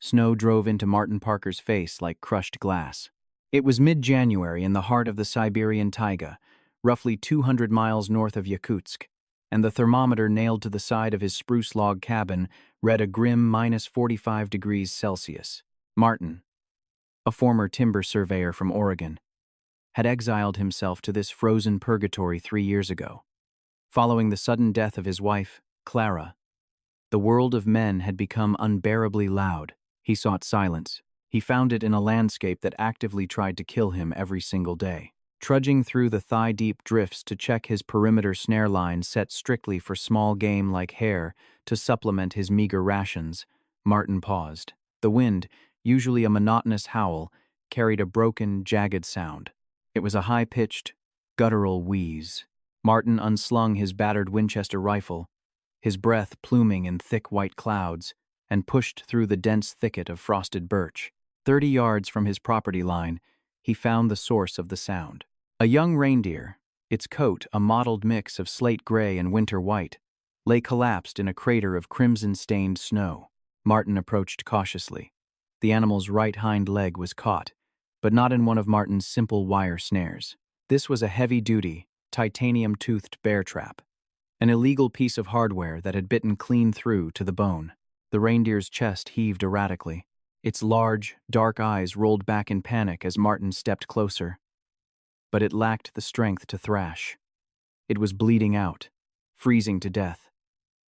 Snow drove into Martin Parker's face like crushed glass. It was mid-January in the heart of the Siberian taiga, roughly 200 miles north of Yakutsk, and the thermometer nailed to the side of his spruce log cabin read a grim -45 degrees Celsius. Martin, a former timber surveyor from Oregon, had exiled himself to this frozen purgatory 3 years ago. Following the sudden death of his wife, Clara, the world of men had become unbearably loud. He sought silence. He found it in a landscape that actively tried to kill him every single day. Trudging through the thigh-deep drifts to check his perimeter snare line set strictly for small game like hare to supplement his meager rations, Martin paused. The wind, usually a monotonous howl, carried a broken, jagged sound. It was a high-pitched, guttural wheeze. Martin unslung his battered Winchester rifle, his breath pluming in thick white clouds, and pushed through the dense thicket of frosted birch. 30 yards from his property line, he found the source of the sound. A young reindeer, its coat a mottled mix of slate gray and winter white, lay collapsed in a crater of crimson-stained snow. Martin approached cautiously. The animal's right hind leg was caught, but not in one of Martin's simple wire snares. This was a heavy-duty, titanium-toothed bear trap, an illegal piece of hardware that had bitten clean through to the bone. The reindeer's chest heaved erratically. Its large, dark eyes rolled back in panic as Martin stepped closer. But it lacked the strength to thrash. It was bleeding out, freezing to death,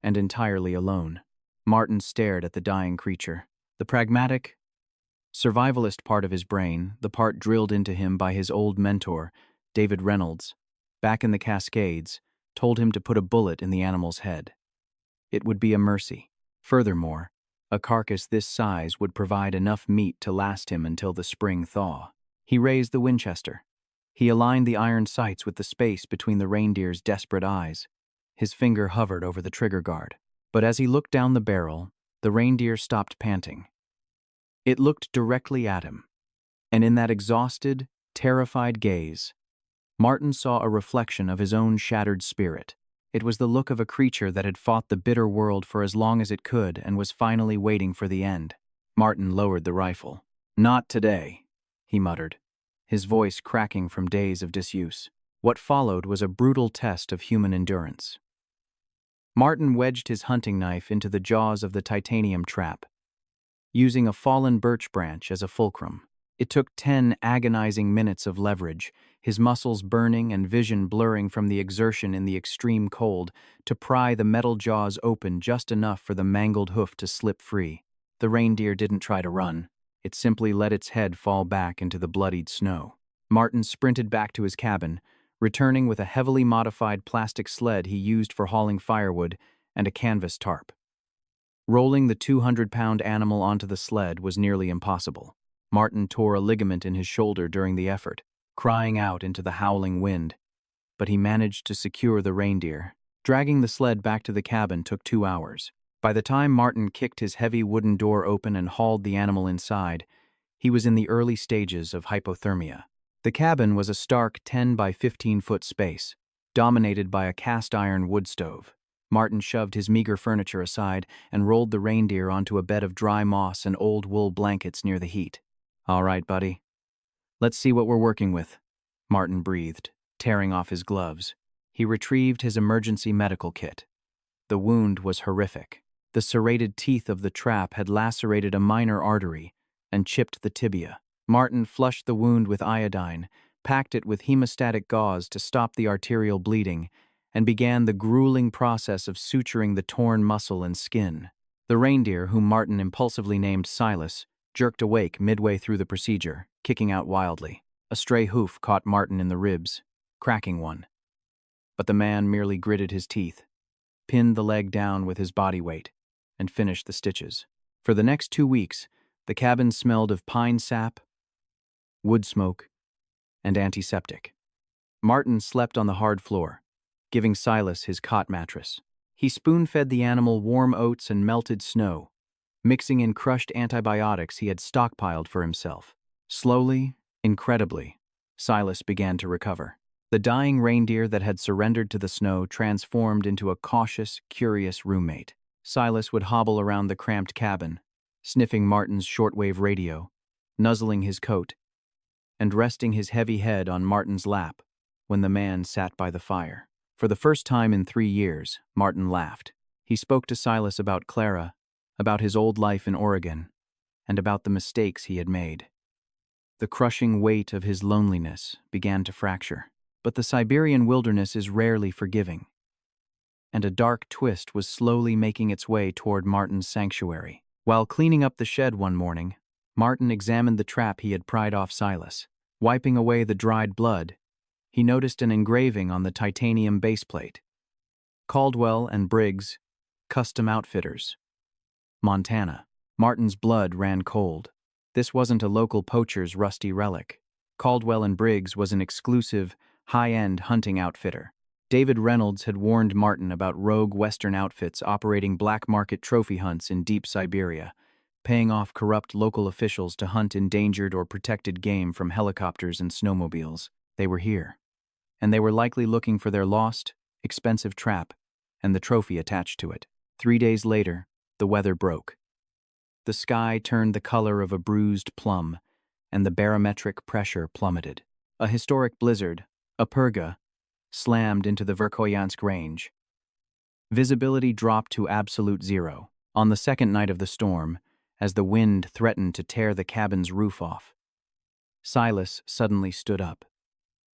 and entirely alone. Martin stared at the dying creature. The pragmatic, survivalist part of his brain, the part drilled into him by his old mentor, David Reynolds, back in the Cascades, told him to put a bullet in the animal's head. It would be a mercy. Furthermore, a carcass this size would provide enough meat to last him until the spring thaw. He raised the Winchester. He aligned the iron sights with the space between the reindeer's desperate eyes. His finger hovered over the trigger guard. But as he looked down the barrel, the reindeer stopped panting. It looked directly at him, and in that exhausted, terrified gaze, Martin saw a reflection of his own shattered spirit. It was the look of a creature that had fought the bitter world for as long as it could and was finally waiting for the end. Martin lowered the rifle. "Not today," he muttered, his voice cracking from days of disuse. What followed was a brutal test of human endurance. Martin wedged his hunting knife into the jaws of the titanium trap, using a fallen birch branch as a fulcrum. It took 10 agonizing minutes of leverage, his muscles burning and vision blurring from the exertion in the extreme cold, to pry the metal jaws open just enough for the mangled hoof to slip free. The reindeer didn't try to run. It simply let its head fall back into the bloodied snow. Martin sprinted back to his cabin, returning with a heavily modified plastic sled he used for hauling firewood and a canvas tarp. Rolling the 200-pound animal onto the sled was nearly impossible. Martin tore a ligament in his shoulder during the effort, crying out into the howling wind, but he managed to secure the reindeer. Dragging the sled back to the cabin took 2 hours. By the time Martin kicked his heavy wooden door open and hauled the animal inside, he was in the early stages of hypothermia. The cabin was a stark 10 by 15-foot space, dominated by a cast-iron wood stove. Martin shoved his meager furniture aside and rolled the reindeer onto a bed of dry moss and old wool blankets near the heat. "All right, buddy. Let's see what we're working with," Martin breathed, tearing off his gloves. He retrieved his emergency medical kit. The wound was horrific. The serrated teeth of the trap had lacerated a minor artery and chipped the tibia. Martin flushed the wound with iodine, packed it with hemostatic gauze to stop the arterial bleeding, and began the grueling process of suturing the torn muscle and skin. The reindeer, whom Martin impulsively named Silas, jerked awake midway through the procedure, kicking out wildly. A stray hoof caught Martin in the ribs, cracking one. But the man merely gritted his teeth, pinned the leg down with his body weight, and finished the stitches. For the next 2 weeks, the cabin smelled of pine sap, wood smoke, and antiseptic. Martin slept on the hard floor, giving Silas his cot mattress. He spoon-fed the animal warm oats and melted snow, mixing in crushed antibiotics he had stockpiled for himself. Slowly, incredibly, Silas began to recover. The dying reindeer that had surrendered to the snow transformed into a cautious, curious roommate. Silas would hobble around the cramped cabin, sniffing Martin's shortwave radio, nuzzling his coat, and resting his heavy head on Martin's lap when the man sat by the fire. For the first time in 3 years, Martin laughed. He spoke to Silas about Clara, about his old life in Oregon, and about the mistakes he had made. The crushing weight of his loneliness began to fracture. But the Siberian wilderness is rarely forgiving, and a dark twist was slowly making its way toward Martin's sanctuary. While cleaning up the shed one morning, Martin examined the trap he had pried off Silas. Wiping away the dried blood, he noticed an engraving on the titanium baseplate. Caldwell and Briggs, Custom Outfitters, Montana. Martin's blood ran cold. This wasn't a local poacher's rusty relic. Caldwell and Briggs was an exclusive, high-end hunting outfitter. David Reynolds had warned Martin about rogue Western outfits operating black market trophy hunts in deep Siberia, paying off corrupt local officials to hunt endangered or protected game from helicopters and snowmobiles. They were here, and they were likely looking for their lost, expensive trap and the trophy attached to it. 3 days later, the weather broke. The sky turned the color of a bruised plum, and the barometric pressure plummeted. A historic blizzard, a purga, slammed into the Verkhoyansk range. Visibility dropped to absolute zero. On the second night of the storm, as the wind threatened to tear the cabin's roof off, Silas suddenly stood up.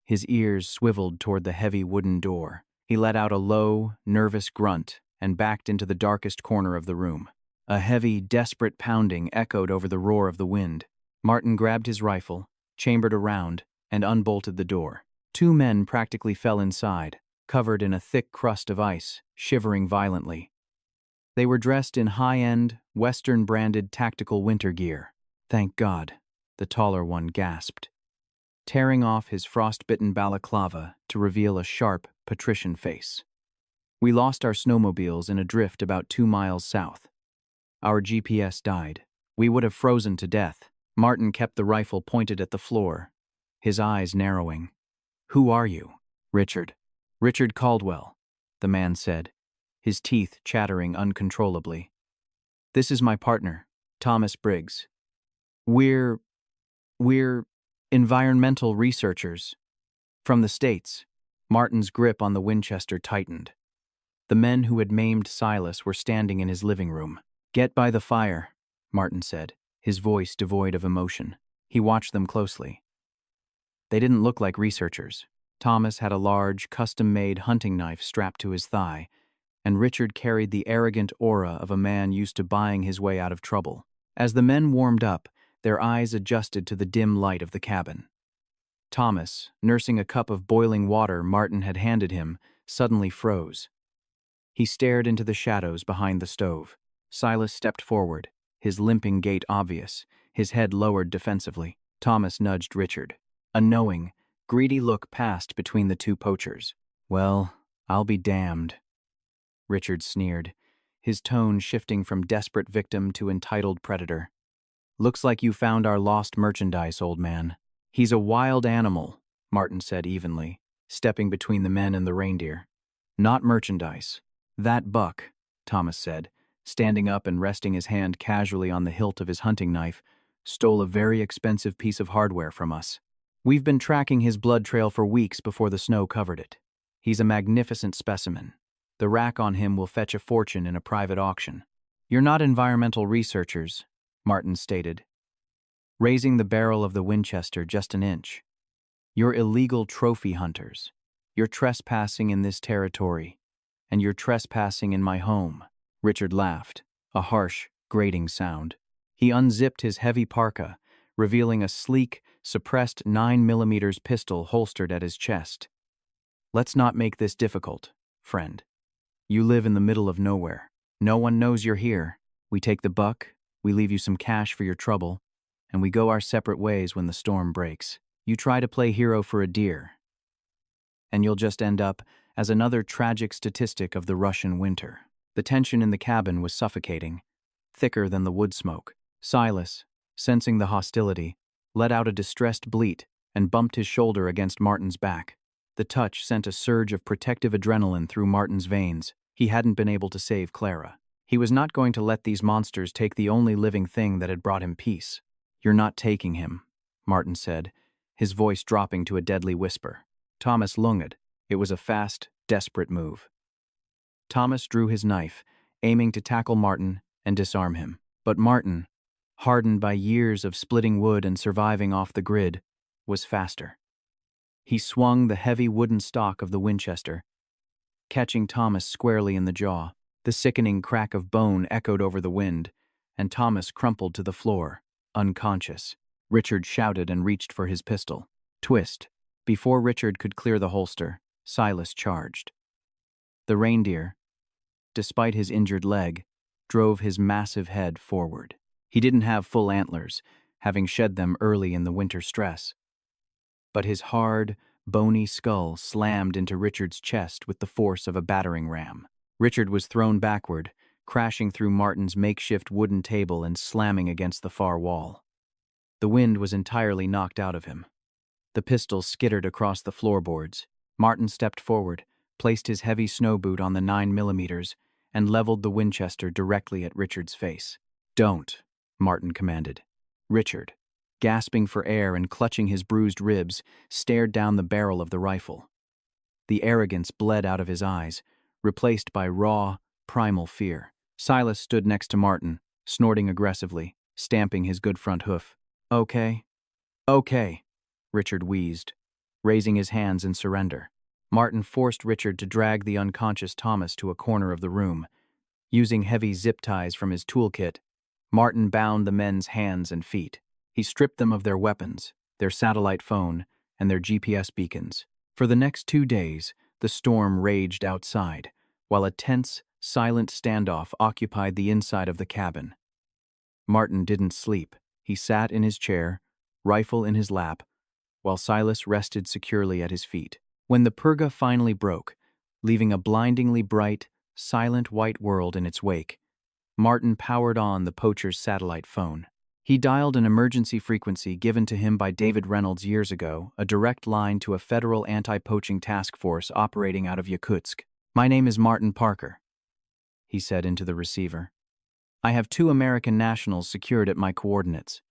His ears swiveled toward the heavy wooden door. He let out a low, nervous grunt and backed into the darkest corner of the room. A heavy, desperate pounding echoed over the roar of the wind. Martin grabbed his rifle, chambered a round, and unbolted the door. 2 men practically fell inside, covered in a thick crust of ice, shivering violently. They were dressed in high-end, Western-branded tactical winter gear. "Thank God," the taller one gasped, tearing off his frost-bitten balaclava to reveal a sharp, patrician face. "We lost our snowmobiles in a drift about 2 miles south. Our GPS died. We would have frozen to death." Martin kept the rifle pointed at the floor, his eyes narrowing. "Who are you?" "Richard. Richard Caldwell," the man said, his teeth chattering uncontrollably. "This is my partner, Thomas Briggs. We're environmental researchers. From the States." Martin's grip on the Winchester tightened. The men who had maimed Silas were standing in his living room. "Get by the fire," Martin said, his voice devoid of emotion. He watched them closely. They didn't look like researchers. Thomas had a large, custom-made hunting knife strapped to his thigh, and Richard carried the arrogant aura of a man used to buying his way out of trouble. As the men warmed up, their eyes adjusted to the dim light of the cabin. Thomas, nursing a cup of boiling water Martin had handed him, suddenly froze. He stared into the shadows behind the stove. Silas stepped forward, his limping gait obvious, his head lowered defensively. Thomas nudged Richard. A knowing, greedy look passed between the 2 poachers. "Well, I'll be damned," Richard sneered, his tone shifting from desperate victim to entitled predator. "Looks like you found our lost merchandise, old man." "He's a wild animal," Martin said evenly, stepping between the men and the reindeer. "Not merchandise. That buck," Thomas said, standing up and resting his hand casually on the hilt of his hunting knife, "stole a very expensive piece of hardware from us. We've been tracking his blood trail for weeks before the snow covered it. He's a magnificent specimen. The rack on him will fetch a fortune in a private auction." "You're not environmental researchers," Martin stated, raising the barrel of the Winchester just an inch. "You're illegal trophy hunters. You're trespassing in this territory, and you're trespassing in my home." Richard laughed, a harsh, grating sound. He unzipped his heavy parka, revealing a sleek, suppressed 9mm pistol holstered at his chest. "Let's not make this difficult, friend. You live in the middle of nowhere. No one knows you're here. We take the buck, we leave you some cash for your trouble, and we go our separate ways when the storm breaks. You try to play hero for a deer, and you'll just end up as another tragic statistic of the Russian winter." The tension in the cabin was suffocating, thicker than the wood smoke. Silas, sensing the hostility, let out a distressed bleat and bumped his shoulder against Martin's back. The touch sent a surge of protective adrenaline through Martin's veins. He hadn't been able to save Clara. He was not going to let these monsters take the only living thing that had brought him peace. "You're not taking him," Martin said, his voice dropping to a deadly whisper. Thomas lunged. It was a fast, desperate move. Thomas drew his knife, aiming to tackle Martin and disarm him. But Martin, hardened by years of splitting wood and surviving off the grid, was faster. He swung the heavy wooden stock of the Winchester, catching Thomas squarely in the jaw. The sickening crack of bone echoed over the wind, and Thomas crumpled to the floor, unconscious. Richard shouted and reached for his pistol. Twist. Before Richard could clear the holster, Silas charged. The reindeer, despite his injured leg, drove his massive head forward. He didn't have full antlers, having shed them early in the winter stress. But his hard, bony skull slammed into Richard's chest with the force of a battering ram. Richard was thrown backward, crashing through Martin's makeshift wooden table and slamming against the far wall. The wind was entirely knocked out of him. The pistol skittered across the floorboards. Martin stepped forward, placed his heavy snow boot on the 9mm, and leveled the Winchester directly at Richard's face. "Don't," Martin commanded. Richard, gasping for air and clutching his bruised ribs, stared down the barrel of the rifle. The arrogance bled out of his eyes, replaced by raw, primal fear. Silas stood next to Martin, snorting aggressively, stamping his good front hoof. "Okay. Okay," Richard wheezed, raising his hands in surrender. Martin forced Richard to drag the unconscious Thomas to a corner of the room. Using heavy zip ties from his toolkit, Martin bound the men's hands and feet. He stripped them of their weapons, their satellite phone, and their GPS beacons. For the next 2 days, the storm raged outside, while a tense, silent standoff occupied the inside of the cabin. Martin didn't sleep. He sat in his chair, rifle in his lap, while Silas rested securely at his feet. When the purga finally broke, leaving a blindingly bright, silent white world in its wake, Martin powered on the poacher's satellite phone. He dialed an emergency frequency given to him by David Reynolds years ago, a direct line to a federal anti-poaching task force operating out of Yakutsk. "My name is Martin Parker," he said into the receiver. "I have 2 American nationals secured at my coordinates.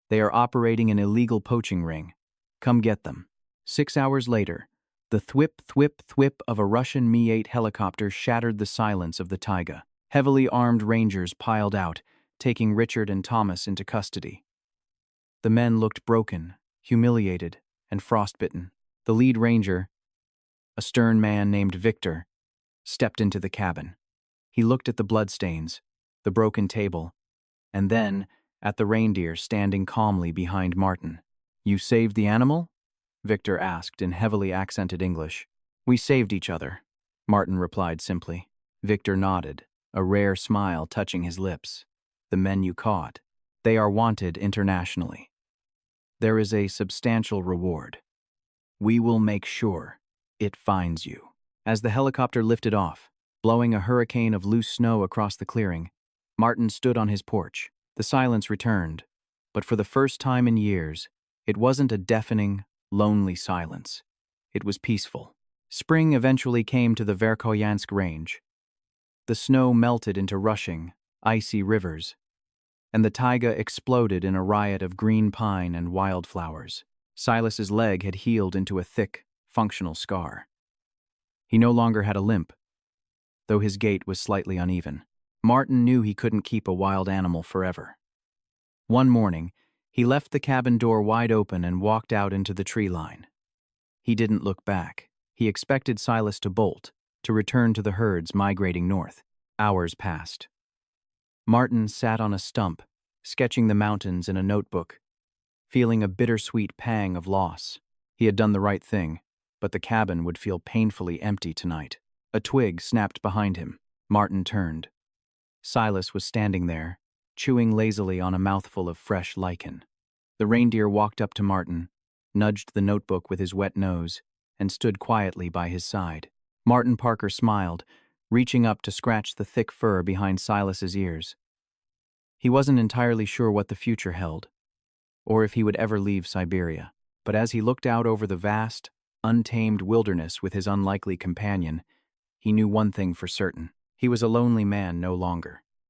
They are operating an illegal poaching ring. Come get them." 6 hours later, the thwip, thwip, thwip of a Russian Mi-8 helicopter shattered the silence of the taiga. Heavily armed rangers piled out, taking Richard and Thomas into custody. The men looked broken, humiliated, and frostbitten. The lead ranger, a stern man named Victor, stepped into the cabin. He looked at the bloodstains, the broken table, and then at the reindeer standing calmly behind Martin. "You saved the animal?" Victor asked in heavily accented English. "We saved each other," Martin replied simply. Victor nodded, a rare smile touching his lips. "The men you caught, they are wanted internationally. There is a substantial reward. We will make sure it finds you." As the helicopter lifted off, blowing a hurricane of loose snow across the clearing, Martin stood on his porch. The silence returned, but for the first time in years, it wasn't a deafening, lonely silence. It was peaceful. Spring eventually came to the Verkhoyansk range. The snow melted into rushing, icy rivers, and the taiga exploded in a riot of green pine and wildflowers. Silas's leg had healed into a thick, functional scar. He no longer had a limp, though his gait was slightly uneven. Martin knew he couldn't keep a wild animal forever. One morning, he left the cabin door wide open and walked out into the tree line. He didn't look back. He expected Silas to bolt, to return to the herds migrating north. Hours passed. Martin sat on a stump, sketching the mountains in a notebook, feeling a bittersweet pang of loss. He had done the right thing, but the cabin would feel painfully empty tonight. A twig snapped behind him. Martin turned. Silas was standing there, chewing lazily on a mouthful of fresh lichen. The reindeer walked up to Martin, nudged the notebook with his wet nose, and stood quietly by his side. Martin Parker smiled, reaching up to scratch the thick fur behind Silas's ears. He wasn't entirely sure what the future held, or if he would ever leave Siberia, but as he looked out over the vast, untamed wilderness with his unlikely companion, he knew one thing for certain. He was a lonely man no longer.